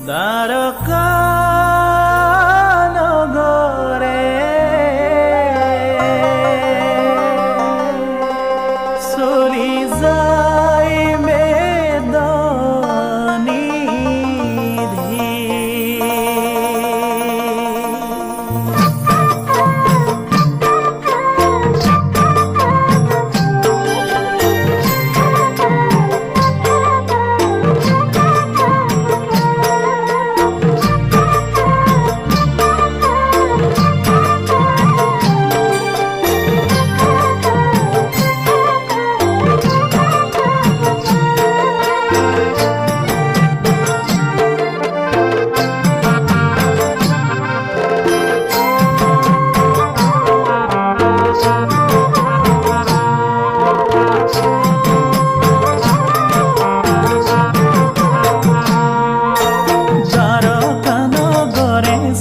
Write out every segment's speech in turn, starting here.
দ্বারকা নগরে চলি যায় বেদনিধি।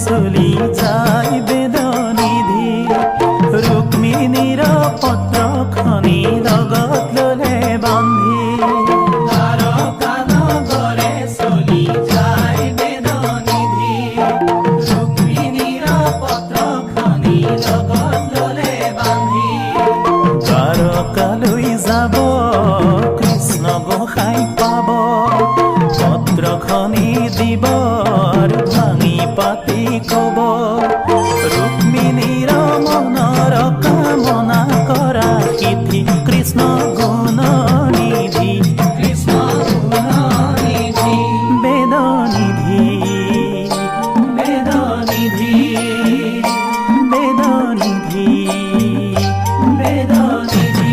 চলি যায় বেদনিধি, রুক্মিণীর পত্র খনি লগত ললে বান্ধি। দ্বারকা নগরে চলি যায় বেদনিধি, রুক্মিণীর পত্র খনি লগত ললে বান্ধি। দ্বারকালৈ যাব কৃষ্ণ গোসাই পাব, পত্র খনি দিবৰ ভাঙি পাতি কব। ৰুক্মিণীৰ মনৰ কামনা কৰা সিদ্ধি, কৃষ্ণ গুণনিধি, কৃষ্ণ গুণনিধি, বেদনিধি, বেদনিধি, বেদনিধি, বেদনিধি।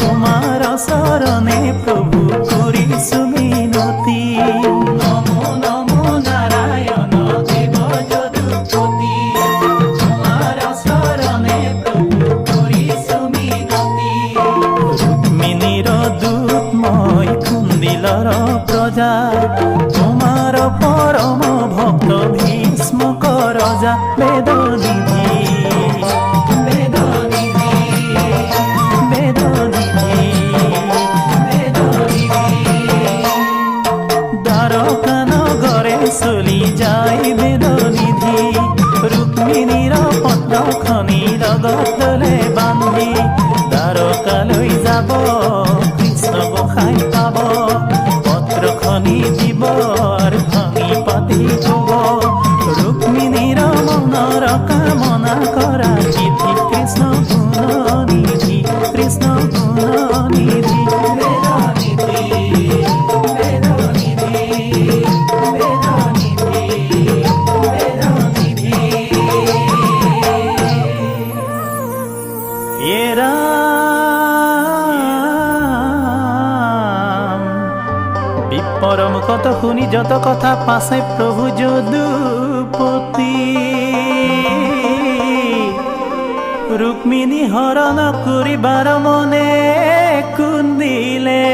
তোমার শরণে প্রভু করিছু মিনতি। নমো নমো নারায়ণ দেব যদুপতি, তোমার শরণে প্রভু করিছু মিনতি। রুক্মিণীর দূত মই কুন্দিলর প্রজা, তোমার পরম ভক্ত ভীষ্মক রজা। বেদনিধি, চলি যায় বেদনিধি, রুক্মিণীর পত্র খনি লগত ললে বান্ধি। দ্বাৰকালৈ যাব কৃষ্ণ গোসাই পাব, পত্ৰ খনি দিবৰ ভাঙি পাতি কব। ৰুক্মিণীৰ মনৰ কামনা কৰা সিদ্ধি, কৃষ্ণ গুণনিধি, কৃষ্ণ গুণনিধি, বেদনিধি, বেদনিধি, বেদনিধি, বেদনিধি। এ রাম বিপরম কত শুনি যত কথা পাছে প্রভু যদুপতি। রুক্মিণী হরণ করিবার মনে কুন্দিলে